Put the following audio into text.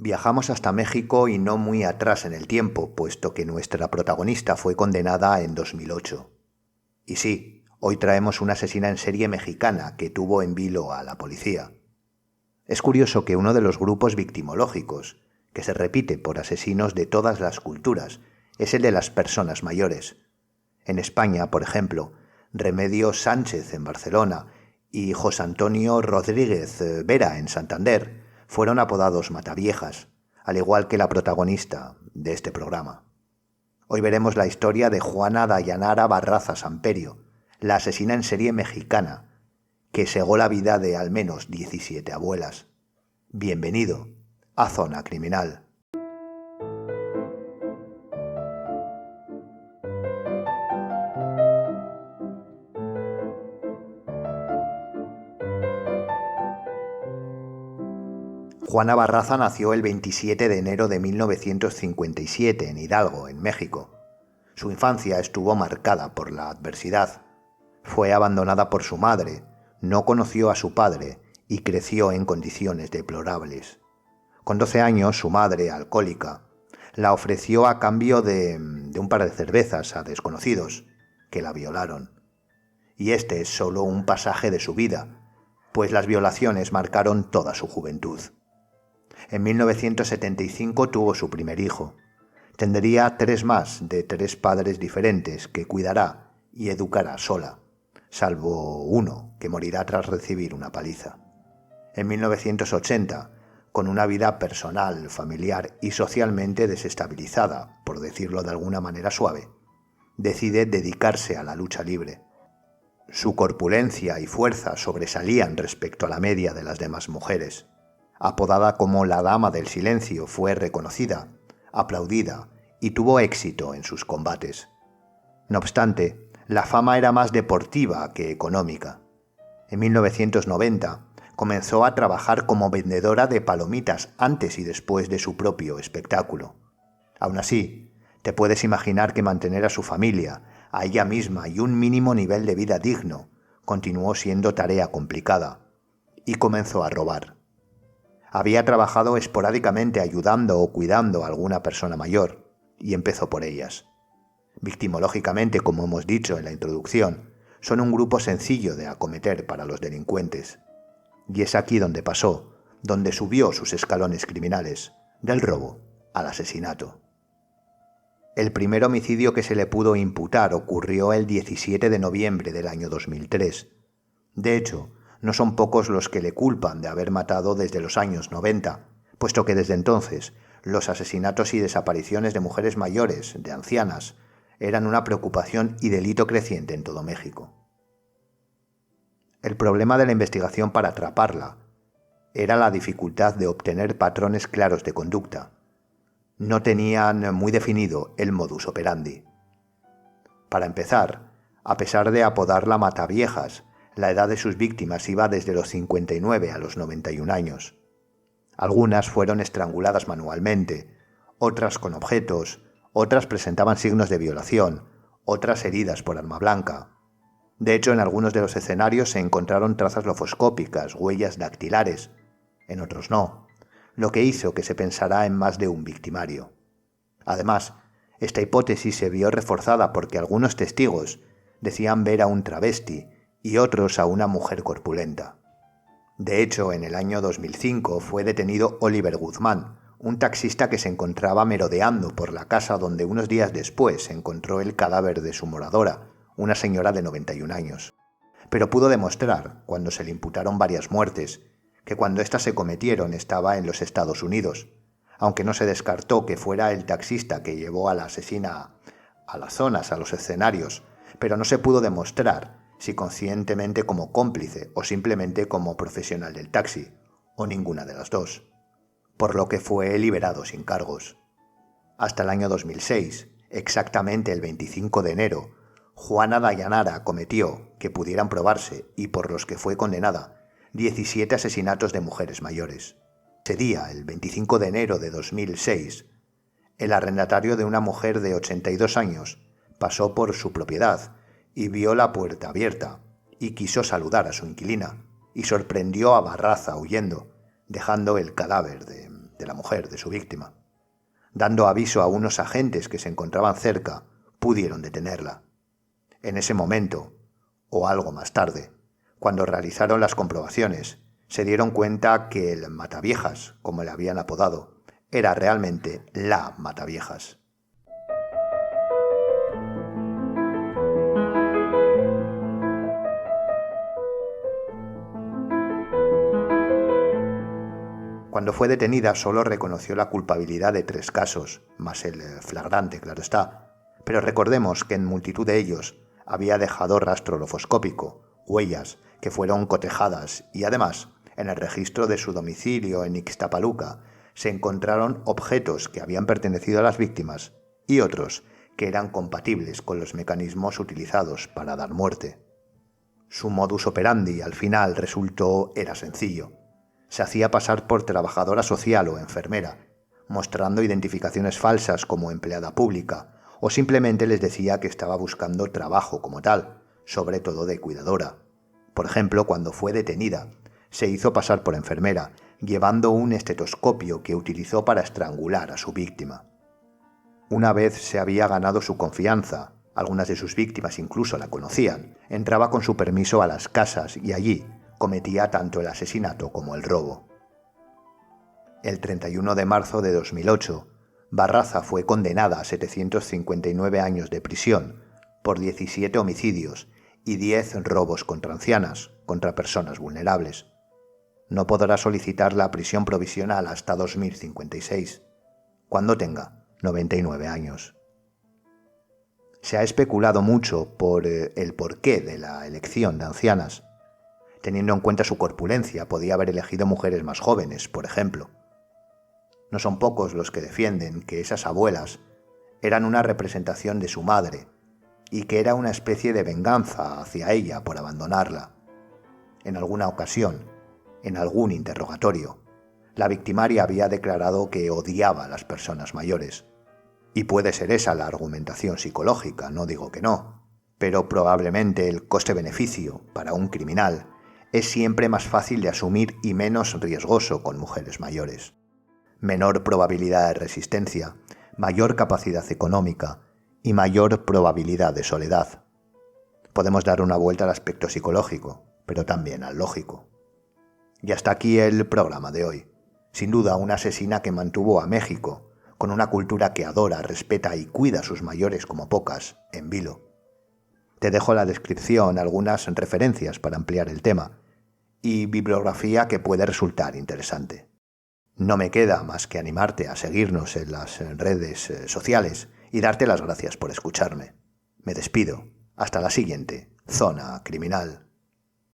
Viajamos hasta México y no muy atrás en el tiempo, puesto que nuestra protagonista fue condenada en 2008. Y sí, hoy traemos una asesina en serie mexicana que tuvo en vilo a la policía. Es curioso que uno de los grupos victimológicos, que se repite por asesinos de todas las culturas, es el de las personas mayores. En España, por ejemplo, Remedios Sánchez en Barcelona y José Antonio Rodríguez Vera en Santander fueron apodados Mataviejas, al igual que la protagonista de este programa. Hoy veremos la historia de Juana Dayanara Barraza Samperio, la asesina en serie mexicana, que cegó la vida de al menos 17 abuelas. Bienvenido a Zona Criminal. Juana Barraza nació el 27 de enero de 1957 en Hidalgo, en México. Su infancia estuvo marcada por la adversidad. Fue abandonada por su madre, no conoció a su padre y creció en condiciones deplorables. Con 12 años, su madre, alcohólica, la ofreció a cambio de un par de cervezas a desconocidos, que la violaron. Y este es solo un pasaje de su vida, pues las violaciones marcaron toda su juventud. En 1975 tuvo su primer hijo. Tendría 3 más de 3 padres diferentes que cuidará y educará sola, salvo uno que morirá tras recibir una paliza. En 1980, con una vida personal, familiar y socialmente desestabilizada, por decirlo de alguna manera suave, decide dedicarse a la lucha libre. Su corpulencia y fuerza sobresalían respecto a la media de las demás mujeres. Apodada como la Dama del Silencio, fue reconocida, aplaudida y tuvo éxito en sus combates. No obstante, la fama era más deportiva que económica. En 1990 comenzó a trabajar como vendedora de palomitas antes y después de su propio espectáculo. Aún así, te puedes imaginar que mantener a su familia, a ella misma y un mínimo nivel de vida digno continuó siendo tarea complicada, y comenzó a robar. Había trabajado esporádicamente ayudando o cuidando a alguna persona mayor, y empezó por ellas. Victimológicamente, como hemos dicho en la introducción, son un grupo sencillo de acometer para los delincuentes. Y es aquí donde pasó, donde subió sus escalones criminales, del robo al asesinato. El primer homicidio que se le pudo imputar ocurrió el 17 de noviembre del año 2003. De hecho, no son pocos los que le culpan de haber matado desde los años 90, puesto que desde entonces los asesinatos y desapariciones de mujeres mayores, de ancianas, eran una preocupación y delito creciente en todo México. El problema de la investigación para atraparla era la dificultad de obtener patrones claros de conducta. No tenían muy definido el modus operandi. Para empezar, a pesar de apodarla Mataviejas, la edad de sus víctimas iba desde los 59 a los 91 años. Algunas fueron estranguladas manualmente, otras con objetos, otras presentaban signos de violación, otras heridas por arma blanca. De hecho, en algunos de los escenarios se encontraron trazas lofoscópicas, huellas dactilares, en otros no, lo que hizo que se pensara en más de un victimario. Además, esta hipótesis se vio reforzada porque algunos testigos decían ver a un travesti y otros a una mujer corpulenta. De hecho, en el año 2005 fue detenido Oliver Guzmán, un taxista que se encontraba merodeando por la casa donde unos días después se encontró el cadáver de su moradora, una señora de 91 años. Pero pudo demostrar, cuando se le imputaron varias muertes, que cuando éstas se cometieron estaba en los Estados Unidos, aunque no se descartó que fuera el taxista que llevó a la asesina a las zonas, a los escenarios, pero no se pudo demostrar si conscientemente como cómplice o simplemente como profesional del taxi, o ninguna de las dos, por lo que fue liberado sin cargos. Hasta el año 2006, exactamente el 25 de enero, Juana Dayanara cometió, que pudieran probarse y por los que fue condenada, 17 asesinatos de mujeres mayores. Ese día, el 25 de enero de 2006, el arrendatario de una mujer de 82 años pasó por su propiedad y vio la puerta abierta y quiso saludar a su inquilina y sorprendió a Barraza huyendo, dejando el cadáver de la mujer de su víctima. Dando aviso a unos agentes que se encontraban cerca, pudieron detenerla. En ese momento, o algo más tarde, cuando realizaron las comprobaciones, se dieron cuenta que el Mataviejas, como le habían apodado, era realmente la Mataviejas. Cuando fue detenida solo reconoció la culpabilidad de 3 casos, más el flagrante, claro está. Pero recordemos que en multitud de ellos había dejado rastro orofoscópico, huellas que fueron cotejadas y además, en el registro de su domicilio en Ixtapaluca, se encontraron objetos que habían pertenecido a las víctimas y otros que eran compatibles con los mecanismos utilizados para dar muerte. Su modus operandi al final era sencillo. Se hacía pasar por trabajadora social o enfermera, mostrando identificaciones falsas como empleada pública, o simplemente les decía que estaba buscando trabajo como tal, sobre todo de cuidadora. Por ejemplo, cuando fue detenida, se hizo pasar por enfermera, llevando un estetoscopio que utilizó para estrangular a su víctima. Una vez se había ganado su confianza, algunas de sus víctimas incluso la conocían, entraba con su permiso a las casas y allí cometía tanto el asesinato como el robo. El 31 de marzo de 2008, Barraza fue condenada a 759 años de prisión por 17 homicidios y 10 robos contra ancianas, contra personas vulnerables. No podrá solicitar la prisión provisional hasta 2056, cuando tenga 99 años. Se ha especulado mucho por el porqué de la elección de ancianas. Teniendo en cuenta su corpulencia, podía haber elegido mujeres más jóvenes, por ejemplo. No son pocos los que defienden que esas abuelas eran una representación de su madre y que era una especie de venganza hacia ella por abandonarla. En alguna ocasión, en algún interrogatorio, la victimaria había declarado que odiaba a las personas mayores. Y puede ser esa la argumentación psicológica, no digo que no, pero probablemente el coste-beneficio para un criminal es siempre más fácil de asumir y menos riesgoso con mujeres mayores. Menor probabilidad de resistencia, mayor capacidad económica y mayor probabilidad de soledad. Podemos dar una vuelta al aspecto psicológico, pero también al lógico. Y hasta aquí el programa de hoy. Sin duda, una asesina que mantuvo a México, con una cultura que adora, respeta y cuida a sus mayores como pocas, en vilo. Te dejo en la descripción algunas referencias para ampliar el tema y bibliografía que puede resultar interesante. No me queda más que animarte a seguirnos en las redes sociales y darte las gracias por escucharme. Me despido. Hasta la siguiente Zona Criminal.